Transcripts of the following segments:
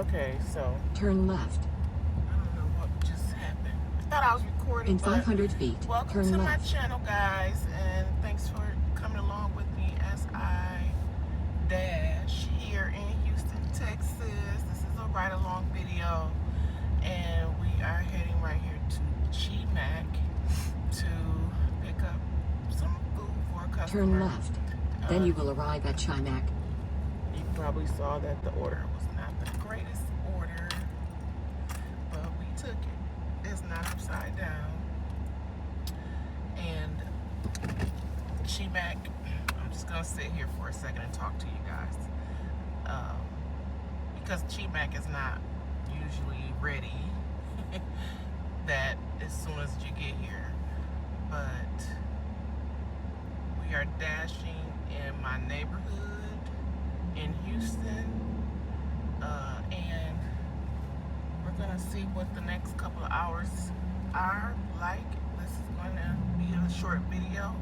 Okay, so turn left. I don't know what just happened. I thought I was recording. In 500 feet, welcome turn to left. my channel, guys, and thanks for coming along with me as I dash here in Houston, Texas. This is a ride-along video, and we are heading right here to G-Mac to pick up some food for a customer. Turn left. Then you will arrive at G-Mac. You probably saw that the order was not the greatest order, but we took it. It's not upside down. And G-Mac, I'm just gonna sit here for a second and talk to you guys. Because G-Mac is not usually ready that as soon as you get here. But we are dashing in my neighborhood in Houston, and we're gonna see what the next couple of hours are like. This is gonna be a short video,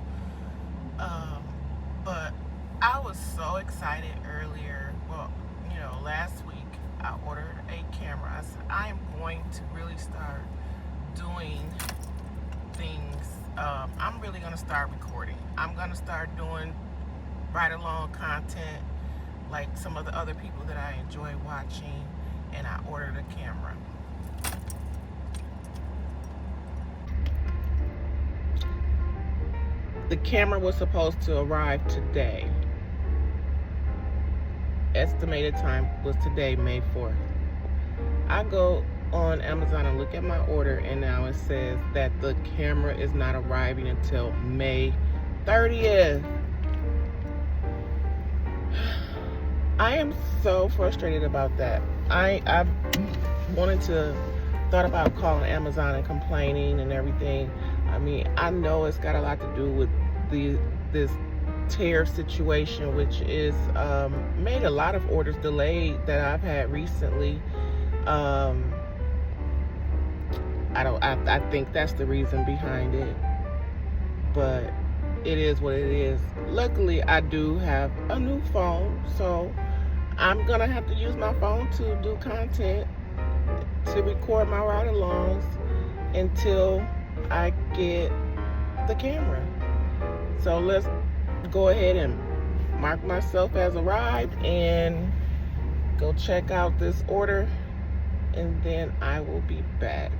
but I was so excited earlier. Well, you know, last week I ordered a camera. I said I am going to really start doing things. I'm really gonna start recording. I'm gonna start doing ride-along content like some of the other people that I enjoy watching, and I ordered a camera. The camera was supposed to arrive today. Estimated time was today, May 4th. I go on Amazon and look at my order, and now it says that the camera is not arriving until May 30th. I am so frustrated about that. I've thought about calling Amazon and complaining and everything. I mean, I know it's got a lot to do with this tariff situation, which is made a lot of orders delayed that I've had recently. I think that's the reason behind it, but it is what it is. Luckily, I do have a new phone, so I'm gonna have to use my phone to do content, to record my ride-alongs until I get the camera. So let's go ahead and mark myself as arrived and go check out this order, and then I will be back.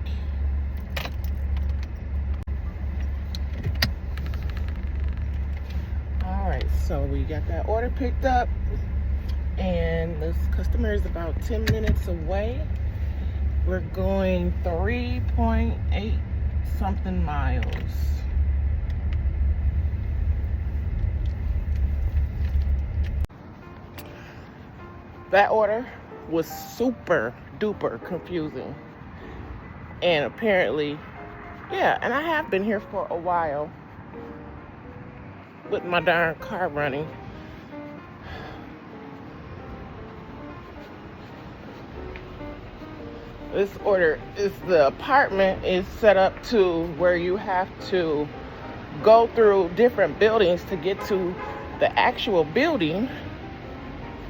Alright, so we got that order picked up, and this customer is about 10 minutes away. We're going 3.8 something miles. That order was super duper confusing. And apparently, yeah, and I have been here for a while with my darn car running. This order is, the apartment is set up to where you have to go through different buildings to get to the actual building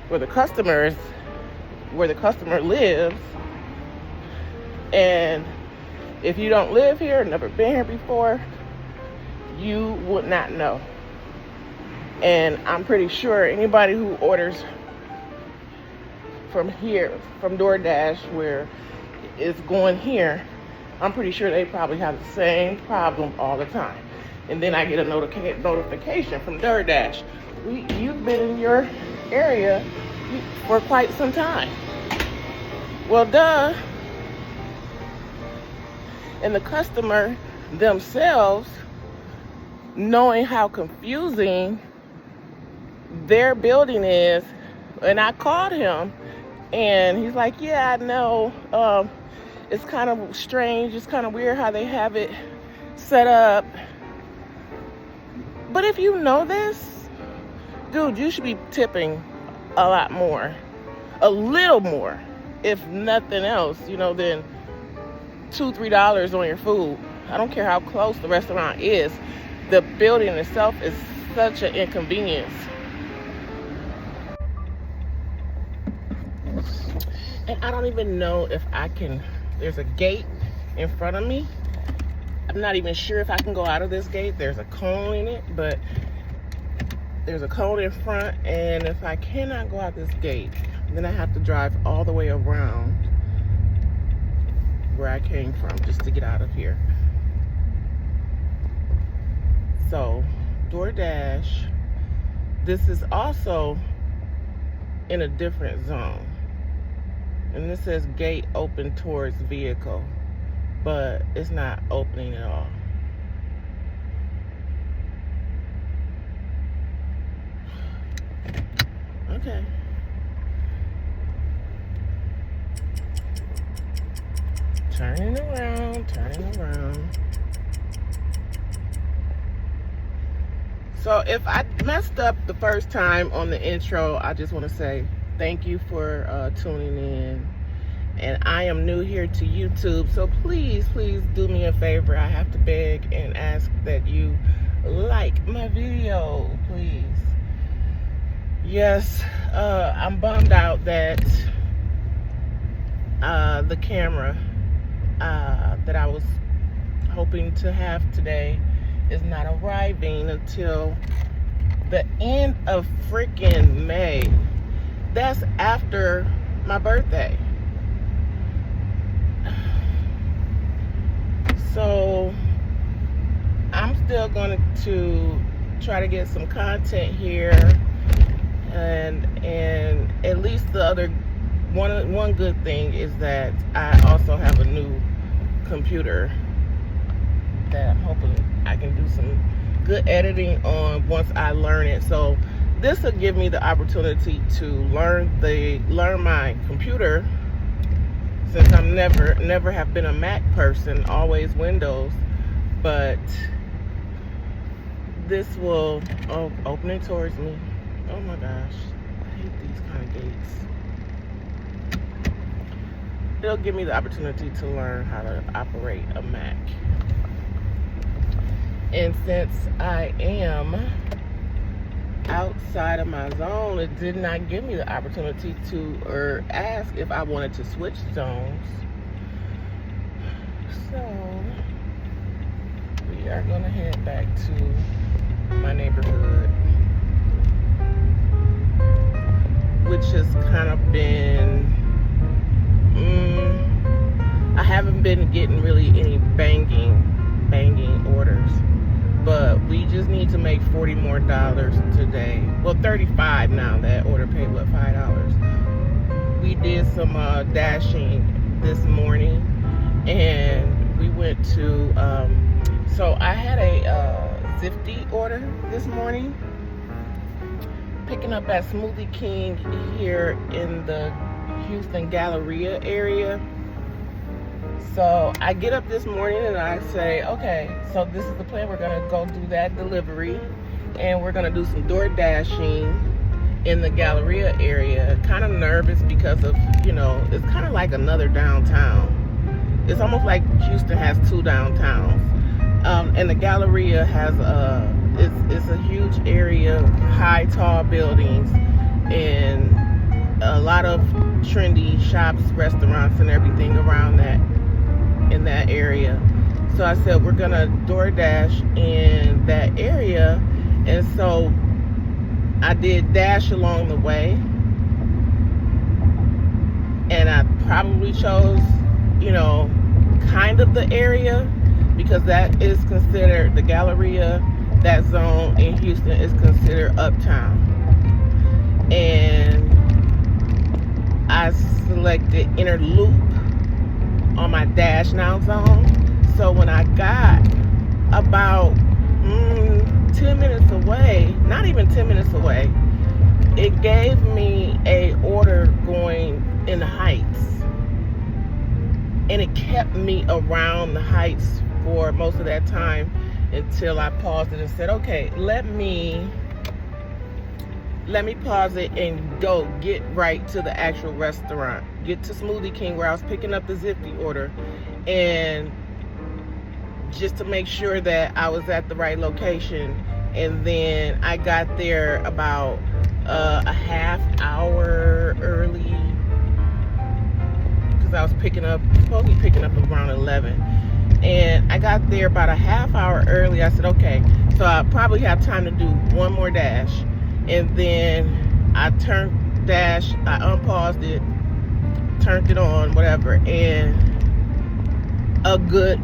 where the customer lives. And if you don't live here, never been here before, you would not know. And I'm pretty sure anybody who orders from here, from Doordash, where it's going here, I'm pretty sure they probably have the same problem all the time. And then I get a notification from Doordash. You've been in your area for quite some time. Well, duh. And the customer themselves, knowing how confusing their building is, and I called him, and he's like, yeah, I know, it's kind of strange, it's kind of weird how they have it set up, but if you know this, dude, you should be tipping a lot more, a little more, if nothing else, you know, than $2-3 on your food. I don't care how close the restaurant is. The building itself is such an inconvenience. And I don't even know if I can, there's a gate in front of me. I'm not even sure if I can go out of this gate. There's a cone in it, but there's a cone in front, and if I cannot go out this gate, then I have to drive all the way around where I came from just to get out of here. So, Doordash, this is also in a different zone. And this says gate open towards vehicle, but it's not opening at all. Okay. Turning around, turning around. So if I messed up the first time on the intro, I just want to say thank you for tuning in. And I am new here to YouTube, so please do me a favor. I have to beg and ask that you like my video, please. Yes, I'm bummed out that the camera that I was hoping to have today is not arriving until the end of freaking May. That's after my birthday. So I'm still going to try to get some content here, and at least the other one good thing is that I also have a new computer that I'm hoping I can do some good editing on once I learn it. So this will give me the opportunity to learn my computer, since I'm never have been a Mac person, always Windows. But this will open it towards me. Oh my gosh, I hate these kind of gates. It'll give me the opportunity to learn how to operate a Mac. And since I am outside of my zone, it did not give me the opportunity to, or ask if I wanted to switch zones. So we are gonna head back to my neighborhood, which has kind of been, I haven't been getting really any banging orders, but we just need to make $40 more today. Well, 35 now. That order paid what, $5. We did some dashing this morning, and we went to so I had a Zifty order this morning, picking up at Smoothie King here in the Houston Galleria area. So I get up this morning and I say, okay, so this is the plan. We're gonna go do that delivery, and we're gonna do some Doordashing in the Galleria area. Kind of nervous because of, it's kind of like another downtown. It's almost like Houston has two downtowns. And the Galleria has it's a huge area, high, tall buildings, and a lot of trendy shops, restaurants, and everything around that, in that area. So I said we're gonna DoorDash in that area, and so I did Dash along the way, and I probably chose, kind of the area, because that is considered, the Galleria, that zone in Houston is considered uptown. And I selected inner loop on my Dash Now zone. So when I got about 10 minutes away, not even 10 minutes away, it gave me a order going in the Heights. And it kept me around the Heights for most of that time until I paused it and said, okay, let me pause it and go get right to the actual restaurant. Get to Smoothie King where I was picking up the Zifty order, and just to make sure that I was at the right location. And then I got there about a half hour early, because I was supposed to be picking up around 11. And I got there about a half hour early. I said, okay, so I probably have time to do one more dash. And then I turned dash, I unpaused it, turned it on, whatever, and a good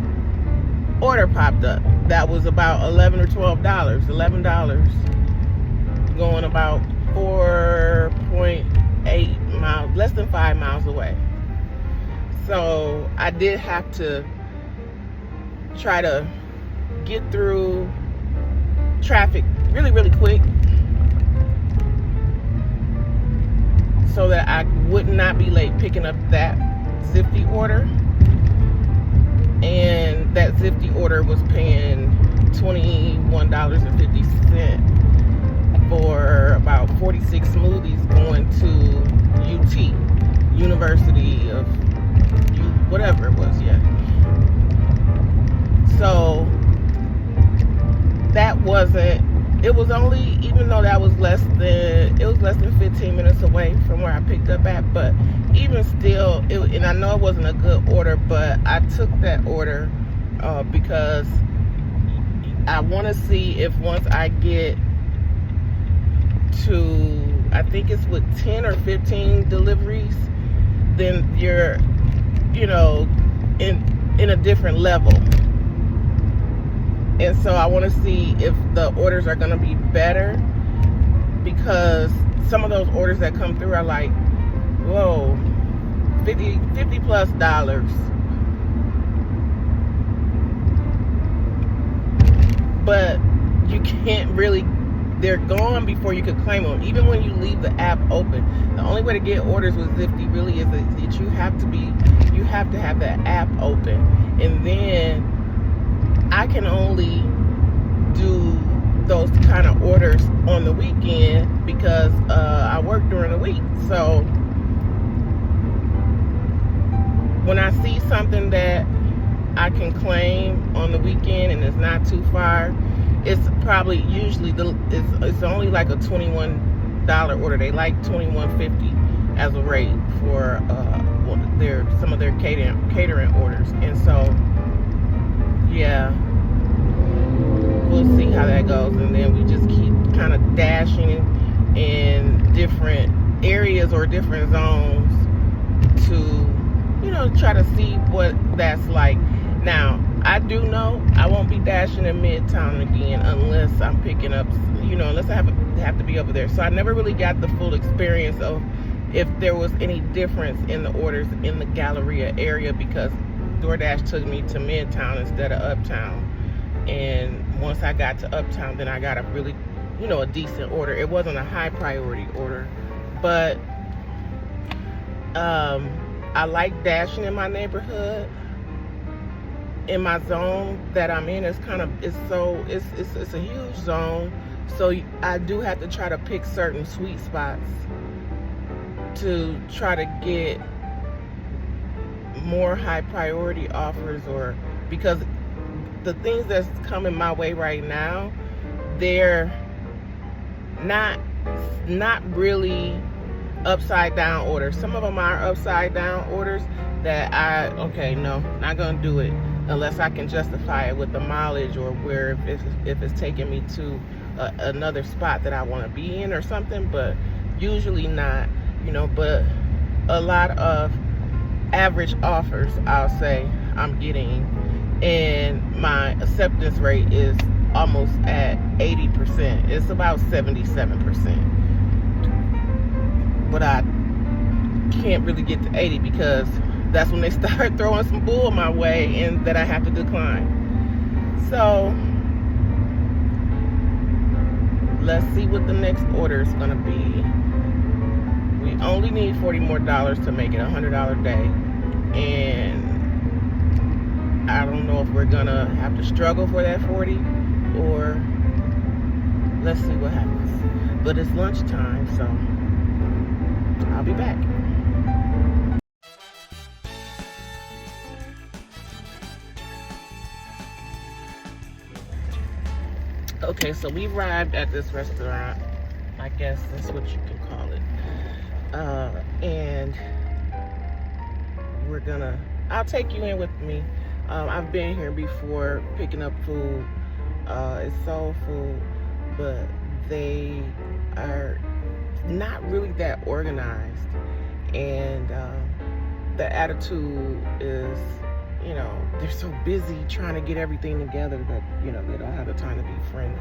order popped up. That was about $11 or $12. $11 going about 4.8 miles, less than 5 miles away. So I did have to try to get through traffic really, really quick so that I would not be late picking up that Zifty order. And that Zifty order was paying $21.50 for about 46 smoothies going to UT, University of whatever it was, yeah. So that it was only, even though that was less than 15 minutes away from where I picked up at, but even still, and I know it wasn't a good order, but I took that order because I want to see if once I get to, I think it's with 10 or 15 deliveries, then you're, in a different level. And so I want to see if the orders are going to be better, because some of those orders that come through are like, whoa, $50 plus. But you can't really, they're gone before you could claim them. Even when you leave the app open, the only way to get orders with Zifty really is that you have to have that app open. And then I can only do those kind of orders on the weekend because I work during the week. So when I see something that I can claim on the weekend and it's not too far, it's probably usually it's only like a $21 order. They like $21.50 as a rate for some of their catering orders. And so yeah, we'll see how that goes. And then we just keep kind of dashing in different areas or different zones to, try to see what that's like. Now, I do know I won't be dashing in Midtown again unless I'm picking up, unless I have to be over there. So I never really got the full experience of if there was any difference in the orders in the Galleria area, because Doordash took me to Midtown instead of Uptown. And once I got to Uptown, then I got a really, a decent order. It wasn't a high priority order, but I like dashing in my neighborhood. In my zone that I'm in, it's a huge zone. So I do have to try to pick certain sweet spots to try to get more high priority offers, or because the things that's coming my way right now, they're not really upside down orders. Some of them are upside down orders that no, not gonna do it unless I can justify it with the mileage, or where if it's taking me to another spot that I want to be in or something. But usually not, but a lot of average offers, I'll say, I'm getting, and my acceptance rate is almost at 80%. It's about 77%, but I can't really get to 80 because that's when they start throwing some bull my way and that I have to decline. So let's see what the next order is gonna be. We only need $40 more to make it a $100 day, and I don't know if we're gonna have to struggle for that 40, or let's see what happens. But it's lunchtime, so I'll be back. Okay, so we arrived at this restaurant. I guess that's what you can call it. And I'll take you in with me. I've been here before picking up food. It's soul food, but they are not really that organized, and the attitude is, you know, they're so busy trying to get everything together that, you know, they don't have the time to be friendly.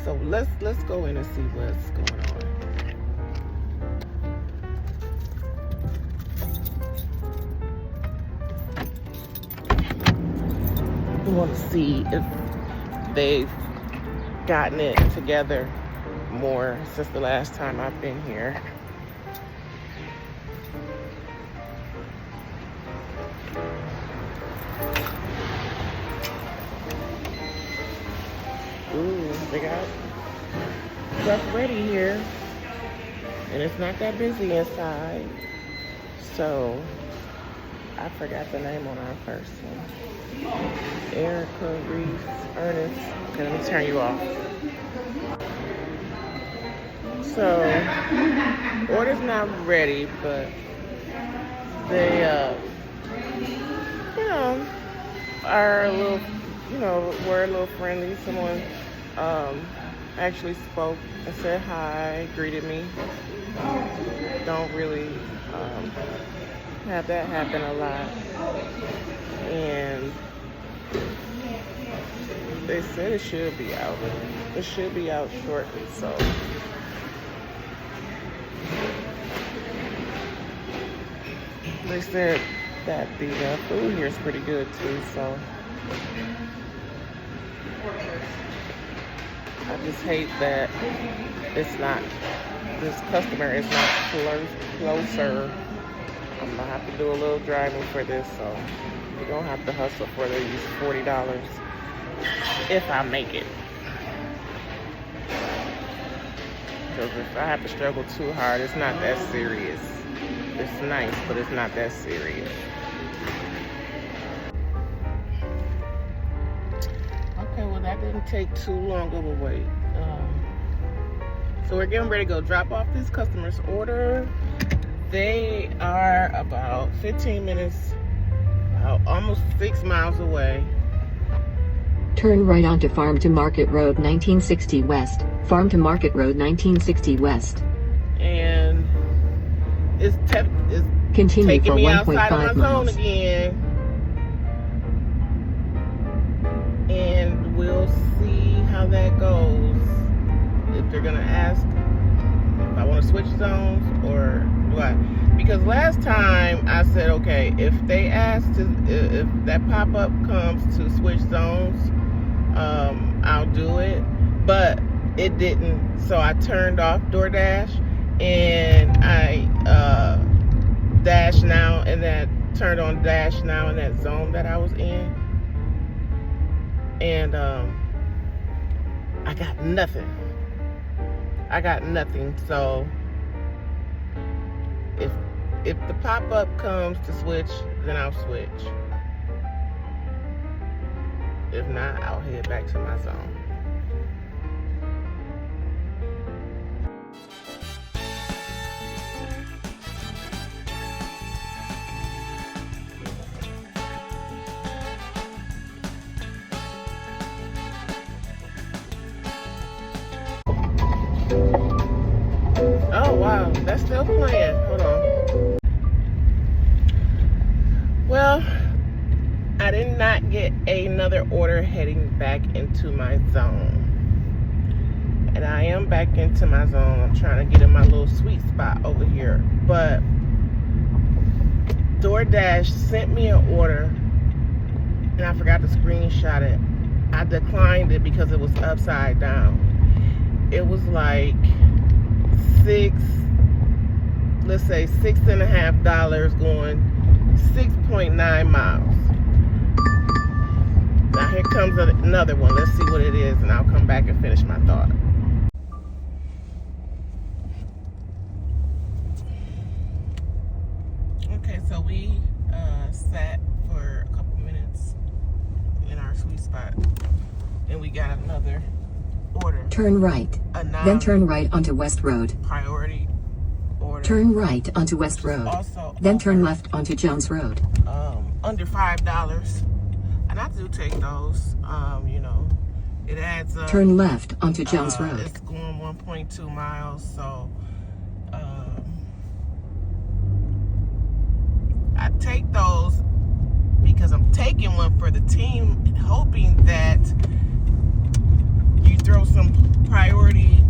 So let's go in and see what's going on. We want to see if they've gotten it together more since the last time I've been here. Ooh, they got stuff ready here, and it's not that busy inside. So I forgot the name on our first one. Erica, Reese, Ernest. Okay, let me turn you off. So, order's not ready, but they, you know, are a little, you know, were a little friendly. Someone actually spoke and said hi, greeted me. Don't really have that happen a lot. And they said it should be out. It should be out shortly, so. They said that the food here is pretty good too, so. I just hate that it's not, this customer is not closer. I'm gonna have to do a little driving for this, so we're gonna have to hustle for these $40 if I make it. Because if I have to struggle too hard, it's not that serious. It's nice, but it's not that serious. Okay, well that didn't take too long of a wait. So we're getting ready to go drop off this customer's order. They are about 15 minutes, almost 6 miles away. Turn right onto Farm to Market Road 1960 West. Farm to Market Road 1960 West. And it's continue taking for me 1.5 outside of my miles. zone again. And we'll see how that goes. If they're gonna ask if I want to switch zones or what. Because last time I said, okay, if they ask if that pop-up comes to switch zones, I'll do it. But it didn't, so I turned off Doordash and I Dash Now, and that turned on Dash Now in that zone that I was in, and I got nothing. So if the pop-up comes to switch, then I'll switch. If not, I'll head back to my zone. Oh wow, that's still playing. Hold on. Well, I did not get another order heading back into my zone. And I am back into my zone. I'm trying to get in my little sweet spot over here. But Doordash sent me an order and I forgot to screenshot it. I declined it because it was upside down. It was like let's say $6.50 going 6.9 miles. Now here comes another one. Let's see what it is, and I'll come back and finish my thought. Okay, so we sat for a couple minutes in our sweet spot, and we got another order. Turn right. Then turn right onto West Road. Priority order. Turn right onto West Road. Also Then turn left onto Jones Road. under $5, and I do take those. You know, it adds up. Turn left onto Jones Road. It's going 1.2 miles, so I take those because I'm taking one for the team, hoping that you throw some priority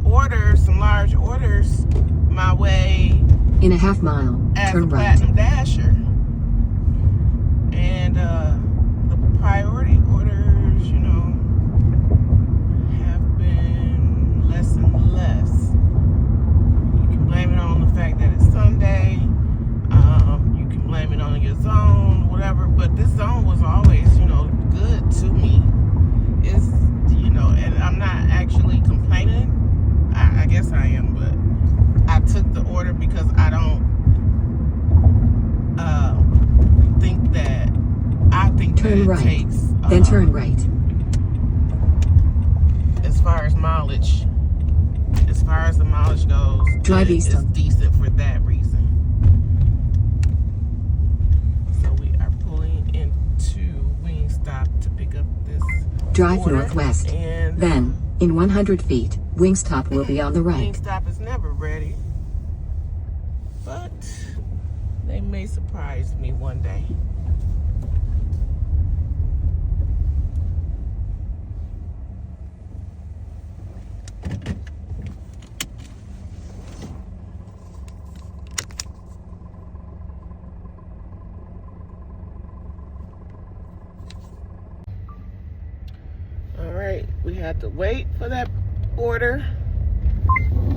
orders, some large orders my way. In a half mile, As turn a right. Platinum Dasher. And the priority orders, you know, have been less and less. You can blame it on the fact that it's Sunday. You can blame it on your zone, whatever. But this zone was always, you know, good to me. It's, you know, and I'm not actually complaining. I guess I am, but I took the order because I don't think that Turn that right. it takes Then turn right. as far as mileage, as far as the mileage goes, Drive it's east. decent for that reason. So we are pulling into Wingstop to pick up this Drive order, northwest. and Then, in 100 feet, Wingstop will be on the right. Wingstop is never ready, but they may surprise me one day. All right, we had to wait for that order.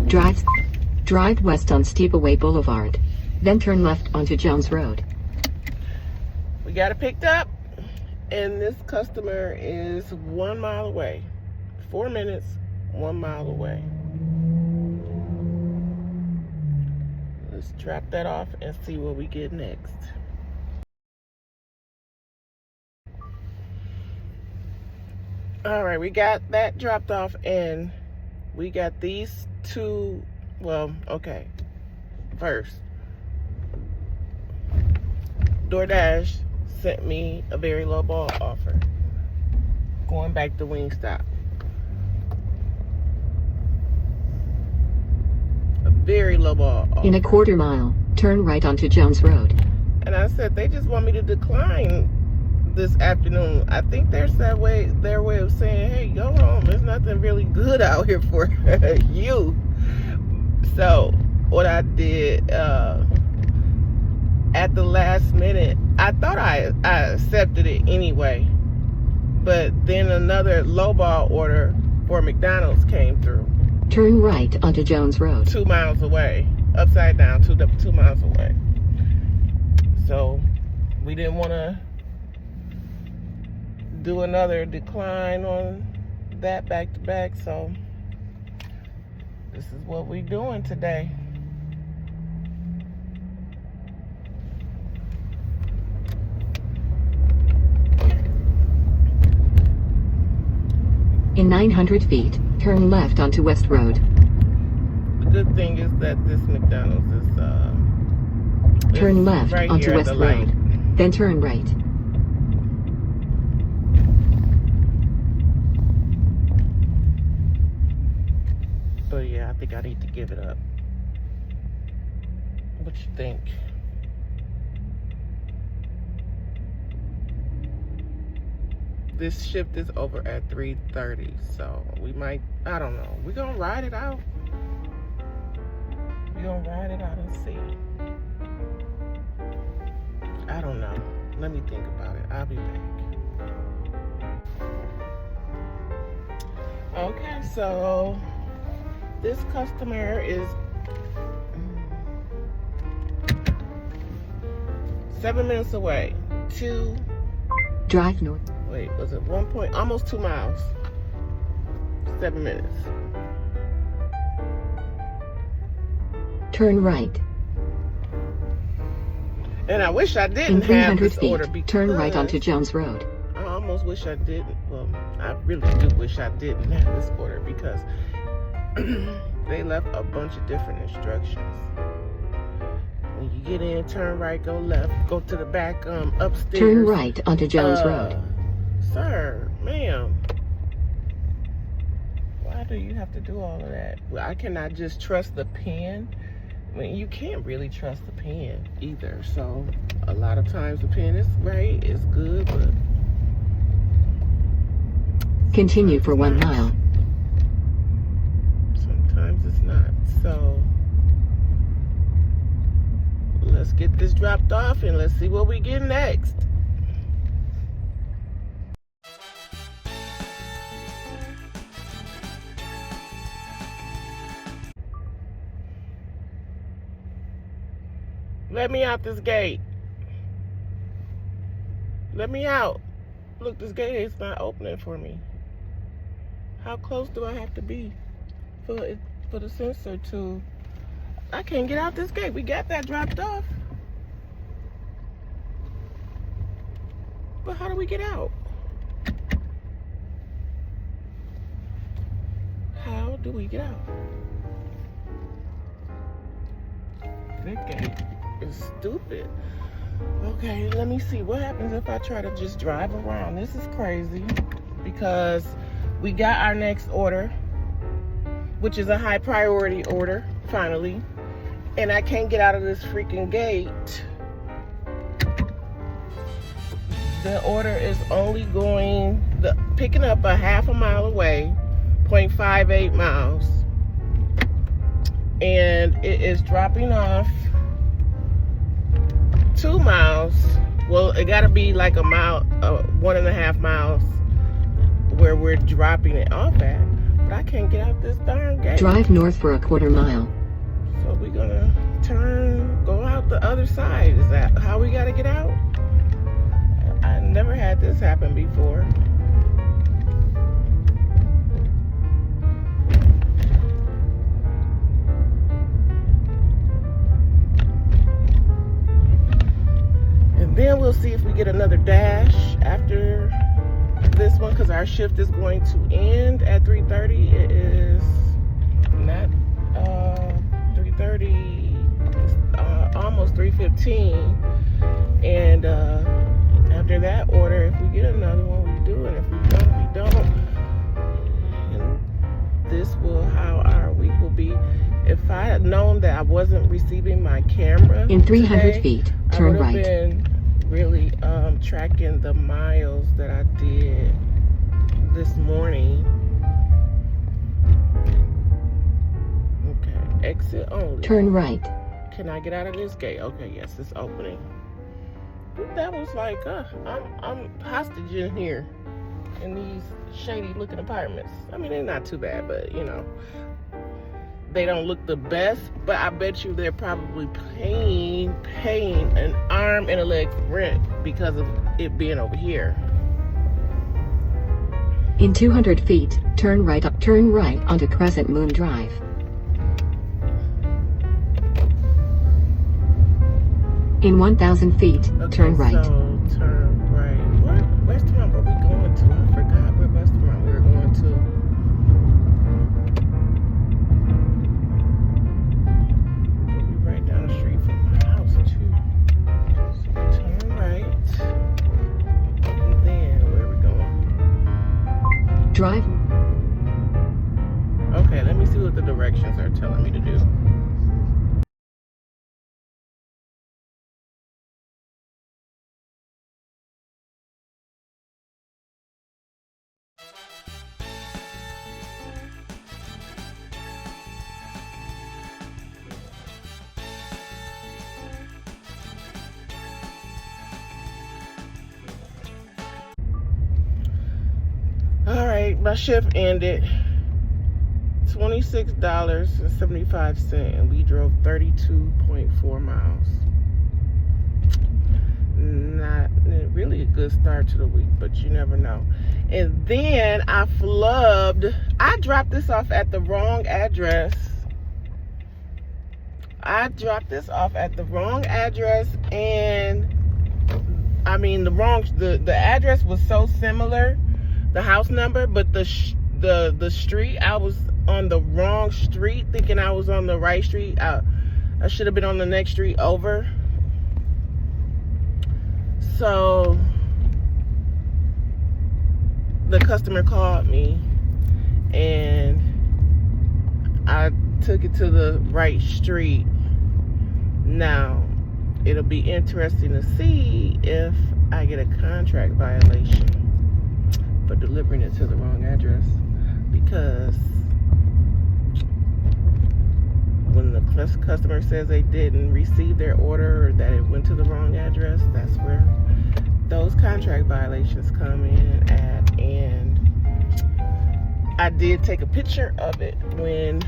Drive west on Steepaway Boulevard. Then turn left onto Jones Road. We got it picked up, and this customer is 1 mile away. 4 minutes, 1 mile away. Let's drop that off and see what we get next. All right, we got that dropped off, and we got these two. Well, okay. First, Doordash sent me a very low ball offer. Going back to Wingstop. A very low ball offer. In a quarter mile, turn right onto Jones Road. And I said, they just want me to decline this afternoon. I think their way of saying, hey, go home. There's nothing really good out here for you. So what I did at the last minute, I thought I accepted it anyway. But then another lowball order for McDonald's came through. Turn right onto Jones Road. 2 miles away. Upside down, 2 miles away. So we didn't want to do another decline on that back to back, so this is what we're doing today. In 900 feet, turn left onto West Road. The good thing is that this McDonald's is Turn left right onto here at West the light. Road. Then turn right. But yeah, I think I need to give it up. What you think? This shift is over at 3:30, so we might, I don't know. We're gonna ride it out. We're gonna ride it out and see. I don't know. Let me think about it. I'll be back. Okay, so this customer is 7 minutes away. Drive north. Wait, was it almost 2 miles? 7 minutes. Turn right. And I wish I In didn't have 300 this feet, order because turn right onto Jones Road. I almost wish I didn't. Well, I really do wish I didn't have this order because They left a bunch of different instructions. When you get in, turn right, go left, go to the back, upstairs. Turn right onto Jones Road. Sir, ma'am, why do you have to do all of that? Well, I cannot just trust the pen. I mean, you can't really trust the pen either. So a lot of times the pen is right, it's good, but Continue for 1 mile. sometimes it's not. So let's get this dropped off and let's see what we get next. Let me out this gate. Let me out. Look, this gate is not opening for me. How close do I have to be for the sensor to... I can't get out this gate. We got that dropped off. But how do we get out? How do we get out? That gate is stupid. Okay, let me see. What happens if I try to just drive around? This is crazy because we got our next order, which is a high priority order, finally. And I can't get out of this freaking gate. The order is only picking up a half a mile away, 0.58 miles. And it is dropping off 2 miles. Well, it gotta be like a mile, 1.5 miles where we're dropping it off at. But I can't get out this darn gate. Drive north for a 1/4 mile. So we're gonna go out the other side. Is that how we gotta get out? I never had this happen before. And then we'll see if we get another dash after this one, because our shift is going to end at 3:30. It is not 3:30, it's almost 3:15. And after that order, if we get another one, we do, and if we don't, we don't. And this will how our week will be. If I had known that I wasn't receiving my camera In 300 today, feet, I turn would have right. been really tracking the miles that I did this morning. Okay, exit only. Turn right. Can I get out of this gate? Okay, yes, it's opening. That was like, I'm hostage in here in these shady looking apartments. I mean, they're not too bad, but you know, they don't look the best, but I bet you they're probably paying an arm and a leg rent because of it being over here. In 200 feet, turn right onto Crescent Moon Drive. In 1,000 feet, Okay, turn right. So turn right. What restaurant were we going to? I forgot what restaurant we were going to. We'll be right down the street from my house too. So turn right. And then where are we going? Drive. Okay, let me see what the directions are telling me to do. All right, my shift ended. $26.75, and we drove 32.4 miles. Not really a good start to the week, but you never know. And then I flubbed. I dropped this off at the wrong address. And I mean the address was so similar, the house number, but the the street. I was on the wrong street, thinking I was on the right street. I should have been on the next street over. So the customer called me, and I took it to the right street. Now, it'll be interesting to see if I get a contract violation for delivering it to the wrong address, because when the customer says they didn't receive their order or that it went to the wrong address, that's where those contract violations come in at. And I did take a picture of it when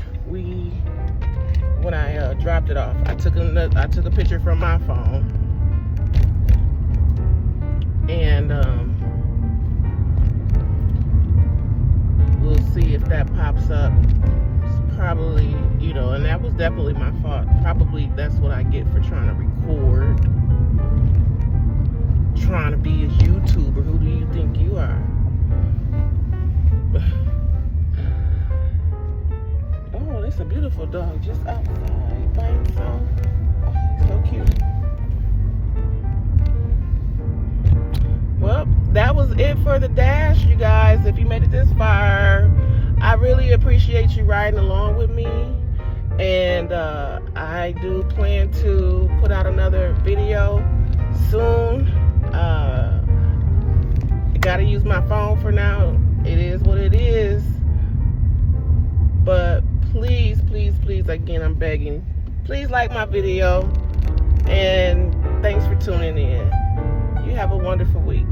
I dropped it off. I took a picture from my phone, and we'll see if that pops up. It's probably, and that was definitely my fault. Probably that's what I get for trying to record, trying to be a YouTuber. Who do you think you are? Oh, it's a beautiful dog just outside by himself. Oh, he's so cute. Well, that was it for the dash, you guys. If you made it this far, I really appreciate you riding along with me. And I do plan to put out another video soon. I gotta use my phone for now. It is what it is. But please, please, please, again, I'm begging, please like my video. And thanks for tuning in. You have a wonderful week.